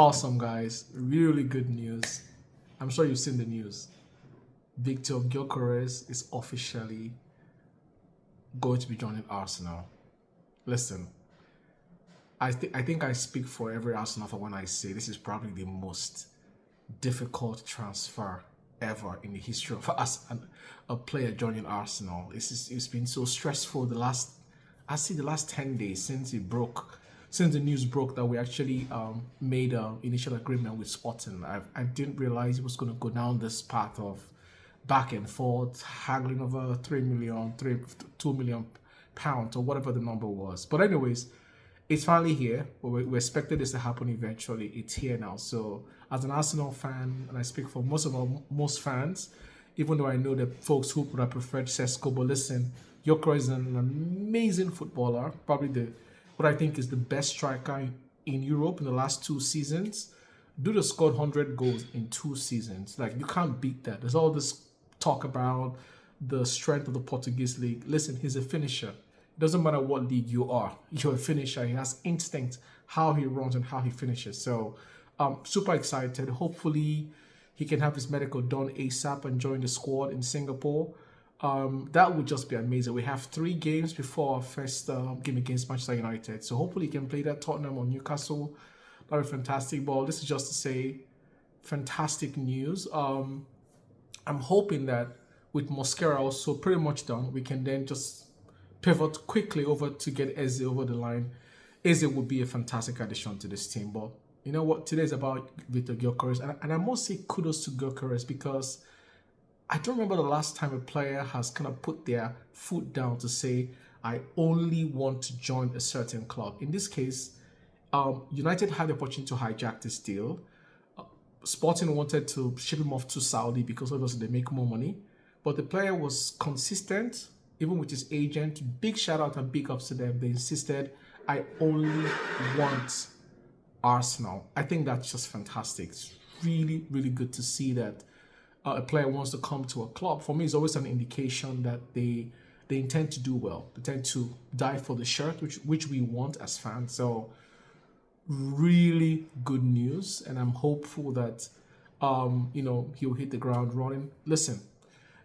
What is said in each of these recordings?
Awesome, guys. Really good news. I'm sure you've seen the news. Victor Gyokeres is officially going to be joining Arsenal. Listen, I think I speak for every Arsenal fan when I say this is probably the most difficult transfer ever in the history of us and a player joining Arsenal. It's been so stressful the last 10 days since the news broke that we actually made an initial agreement with Sporting. I didn't realize it was going to go down this path of back and forth, haggling over 2 million pounds or whatever the number was. But anyways, it's finally here. We expected this to happen eventually. It's here now. So as an Arsenal fan, and I speak for most fans, even though I know that folks who would have preferred Sesko, but listen, Gyökeres is an amazing footballer, probably what I think is the best striker in Europe in the last 2 seasons. Duda scored 100 goals in 2 seasons. Like, you can't beat that. There's all this talk about the strength of the Portuguese league. Listen, he's a finisher. It doesn't matter what league you are. You're a finisher. He has instinct, how he runs and how he finishes. So super excited. Hopefully he can have his medical done ASAP and join the squad in Singapore. That would just be amazing. We have 3 games before our first game against Manchester United. So hopefully he can play that Tottenham or Newcastle. That would be fantastic. But this is just to say fantastic news. I'm hoping that with Mosquera also pretty much done, we can then just pivot quickly over to get Eze over the line. Eze would be a fantastic addition to this team. But you know what? Today is about Victor Gyokeres. And I must say kudos to Gyokeres because I don't remember the last time a player has kind of put their foot down to say, I only want to join a certain club. In this case, United had the opportunity to hijack this deal. Sporting wanted to ship him off to Saudi because obviously they make more money. But the player was consistent, even with his agent. Big shout out and big ups to them. They insisted, I only want Arsenal. I think that's just fantastic. It's really, really good to see that a player wants to come to a club. For me, it's always an indication that they intend to do well. They tend to die for the shirt, which we want as fans. So really good news, and I'm hopeful that he'll hit the ground running. Listen,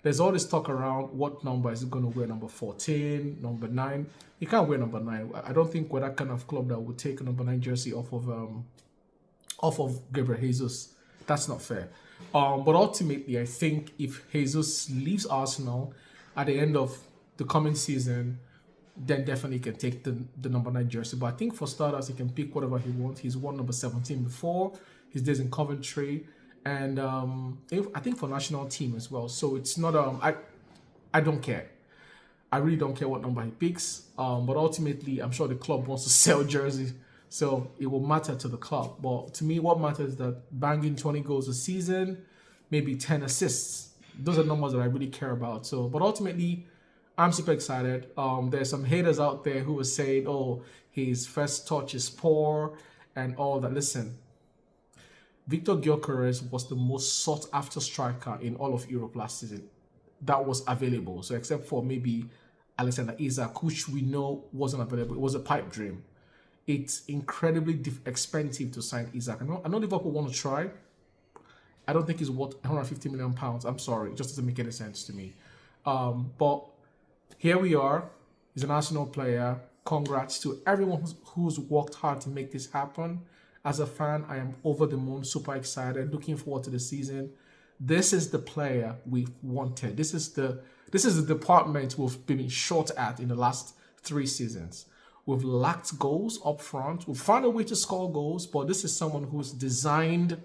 there's all this talk around what number is he going to wear, number 14, number 9. He can't wear number 9. I don't think we're that kind of club that would take a number 9 jersey off of Gabriel Jesus. That's not fair. But ultimately, I think if Jesus leaves Arsenal at the end of the coming season, then definitely can take the number 9 jersey. But I think for starters, he can pick whatever he wants. He's won number 17 before. His days in Coventry. And I think for national team as well. So it's not, I don't care. I really don't care what number he picks. But ultimately, I'm sure the club wants to sell jerseys. So it will matter to the club. But to me, what matters is that banging 20 goals a season, maybe 10 assists. Those are numbers that I really care about. So, but ultimately, I'm super excited. There's some haters out there who are saying, oh, his first touch is poor and all that. Listen, Victor Gyokeres was the most sought after striker in all of Europe last season that was available. So except for maybe Alexander Isak, which we know wasn't available. It was a pipe dream. It's incredibly expensive to sign Isak. I know Liverpool want to try. I don't think he's worth 150 million pounds. I'm sorry, it just doesn't make any sense to me. But here we are. He's an Arsenal player. Congrats to everyone who's worked hard to make this happen. As a fan, I am over the moon, super excited, looking forward to the season. This is the player we've wanted. This is the department we've been short at in the last 3 seasons. We've lacked goals up front. We've found a way to score goals, but this is someone who's designed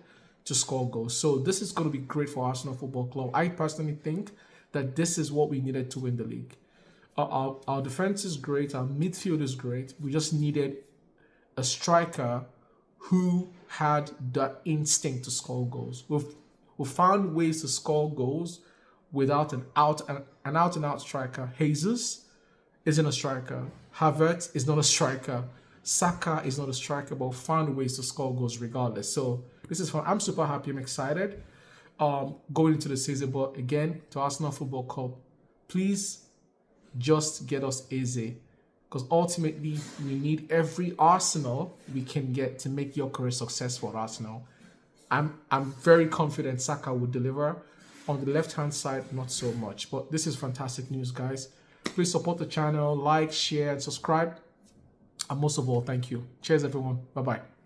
to score goals. So this is going to be great for Arsenal Football Club. I personally think that this is what we needed to win the league. Our defense is great. Our midfield is great. We just needed a striker who had the instinct to score goals. We've found ways to score goals without an out and out striker. Jesus isn't a striker. Havertz is not a striker. Saka is not a striker, but found ways to score goals regardless. So this is fun. I'm super happy. I'm excited going into the season. But again, to Arsenal Football Club, please just get us Eze because ultimately we need every Arsenal we can get to make your career successful at Arsenal. I'm very confident Saka will deliver. On the left-hand side, not so much. But this is fantastic news, guys. Please support the channel, like, share, and subscribe. And most of all, thank you. Cheers, everyone. Bye-bye.